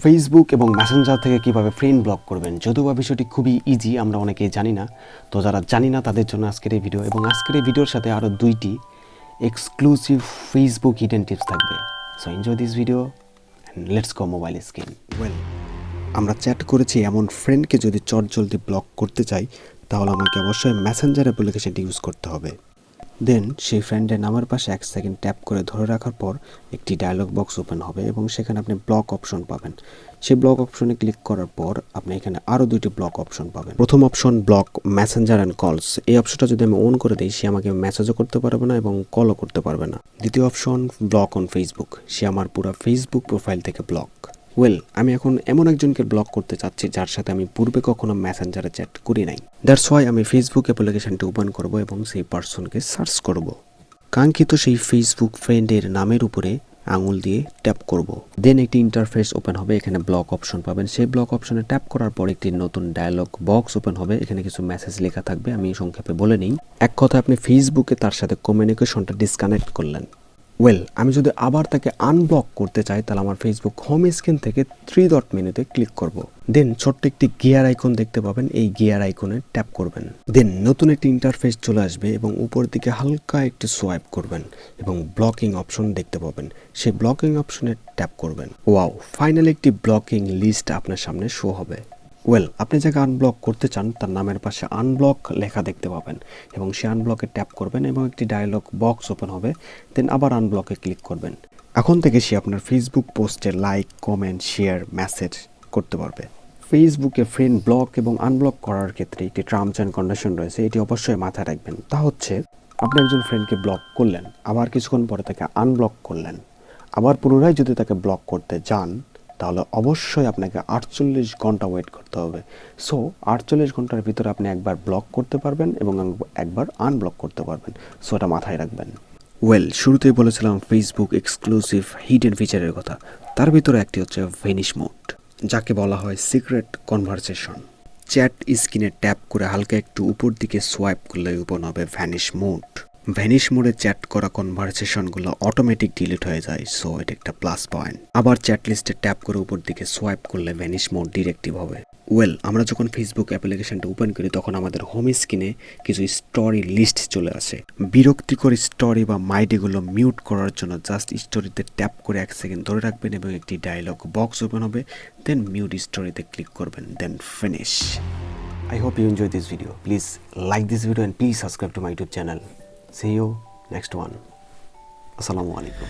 Facebook এবং Messenger থেকে কিভাবে ফ্রেন্ড ব্লক করবেন, যদিও বিষয়টি খুবই ইজি, আমরা অনেকেই জানি না। তো যারা জানি না তাদের জন্য আজকের এই ভিডিও, এবং আজকের এই ভিডিওর সাথে আরও 2টি এক্সক্লুসিভ ফেসবুক হিডেন টিপস থাকবে। So enjoy this video and let's go mobile screen. Well, আমরা চ্যাট করেছি এমন ফ্রেন্ডকে যদি চটজলদি ব্লক করতে চাই, তাহলে আমাকে অবশ্যই মেসেঞ্জার অ্যাপ্লিকেশনটি ইউজ করতে হবে। দেন সেই ফ্রেন্ডের নামের পাশে 1 সেকেন্ড ট্যাপ করে ধরে রাখার পর একটি ডায়লগ বক্স ওপেন হবে এবং সেখানে আপনি ব্লক অপশন পাবেন। সেই ব্লক অপশনে ক্লিক করার পর আপনি এখানে আরও 2টি ব্লক অপশন পাবেন। প্রথম অপশন ব্লক মেসেঞ্জার অ্যান্ড কলস। এই অপশনটা যদি আমি অন করে দিই, সে আমাকে মেসেজও করতে পারবে না এবং কলও করতে পারবে না। দ্বিতীয় অপশন ব্লক অন ফেসবুক। সে আমার পুরো ফেসবুক প্রোফাইল থেকে ব্লক। ওয়েল, আমি এখন এমন একজনকে ব্লক করতে চাচ্ছি যার সাথে আমি পূর্বে কখনো মেসেঞ্জারে চ্যাট করি নাই। দ্যাটস ওয়াই আমি ফেসবুক অ্যাপ্লিকেশনটি ওপেন করব এবং সেই পার্সনকে সার্চ করব। কাঙ্ক্ষিত সেই ফেসবুক ফ্রেন্ডের নামের উপরে আঙুল দিয়ে ট্যাপ করব। দেন একটি ইন্টারফেস ওপেন হবে, এখানে ব্লক অপশন পাবেন। সেই ব্লক অপশনে ট্যাপ করার পর একটি নতুন ডায়লগ বক্স ওপেন হবে, এখানে কিছু মেসেজ লেখা থাকবে, আমি সংক্ষেপে বলে নিই। এক কথা, আপনি ফেসবুকে তার সাথে কমিউনিকেশনটা ডিসকানেক্ট করলেন। ওয়েল, আমি যদি আবার তাকে আনব্লক করতে চাই, তাহলে আমার ফেসবুক হোম স্ক্রিন থেকে 3 ডট মেনুতে ক্লিক করব। দেন ছোট্ট একটি গিয়ার আইকন দেখতে পাবেন, এই গিয়ার আইকনে ট্যাপ করবেন। দেন নতুন একটি ইন্টারফেস চলে আসবে এবং উপর দিকে হালকা একটু সোয়াইপ করবেন এবং ব্লকিং অপশন দেখতে পাবেন। সেই ব্লকিং অপশনে ট্যাপ করবেন। ওয়াও, ফাইনালি একটি ব্লকিং লিস্ট আপনার সামনে শো হবে। ওয়েল, আপনি যাকে আনব্লক করতে চান তার নামের পাশে আনব্লক লেখা দেখতে পাবেন এবং সে আনব্লকে ট্যাপ করবেন এবং একটি ডায়লগ বক্স ওপেন হবে। দেন আবার আনব্লকে ক্লিক করবেন। এখন থেকে সে আপনার ফেসবুক পোস্টে লাইক, কমেন্ট, শেয়ার, মেসেজ করতে পারবে। ফেসবুকে ফ্রেন্ড ব্লক এবং আনব্লক করার ক্ষেত্রে একটি টার্মস অ্যান্ড কন্ডিশন রয়েছে, এটি অবশ্যই মাথায় রাখবেন। তা হচ্ছে, আপনি একজন ফ্রেন্ডকে ব্লক করলেন, আবার কিছুক্ষণ পরে তাকে আনব্লক করলেন, আবার পুনরায় যদি তাকে ব্লক করতে যান, তাহলে অবশ্যই আপনাকে 48 ঘন্টা ওয়েট করতে হবে। সো 48 ঘন্টার ভিতরে আপনি একবার ব্লক করতে পারবেন এবং একবার আনব্লক করতে পারবেন। সো এটা মাথায় রাখবেন। ওয়েল, শুরুতেই বলেছিলাম ফেসবুক এক্সক্লুসিভ হিডেন ফিচারের কথা। তার ভিতরে একটি হচ্ছে ভ্যানিশ মোড, যাকে বলা হয় সিক্রেট কনভারসেশন। চ্যাট স্ক্রিনে ট্যাপ করে হালকা একটু উপর দিকে সোয়াইপ করলে ওপেন হবে ভ্যানিশ মোড। ভ্যানিশ মোডে চ্যাট করা কনভারসেশনগুলো অটোমেটিক ডিলিট হয়ে যায়, সো এটা একটা প্লাস পয়েন্ট। আবার চ্যাট লিস্টে ট্যাপ করে উপর দিকে সোয়াইপ করলে ভ্যানিশ মোড ডিরেক্টিভ হবে। ওয়েল, আমরা যখন ফেসবুক অ্যাপ্লিকেশনটা ওপেন করি তখন আমাদের হোম স্ক্রিনে কিছু স্টোরি লিস্ট চলে আসে। বিরক্তিকর স্টোরি বা মাইডিগুলো মিউট করার জন্য জাস্ট স্টোরিতে ট্যাপ করে 1 সেকেন্ড ধরে রাখবেন এবং একটি ডায়লগ বক্স ওপেন হবে। দেন মিউট স্টোরিতে ক্লিক করবেন, then finish. I hope you enjoyed this video. Please like this video and please subscribe to my YouTube channel. See you next one. Assalamu alaikum.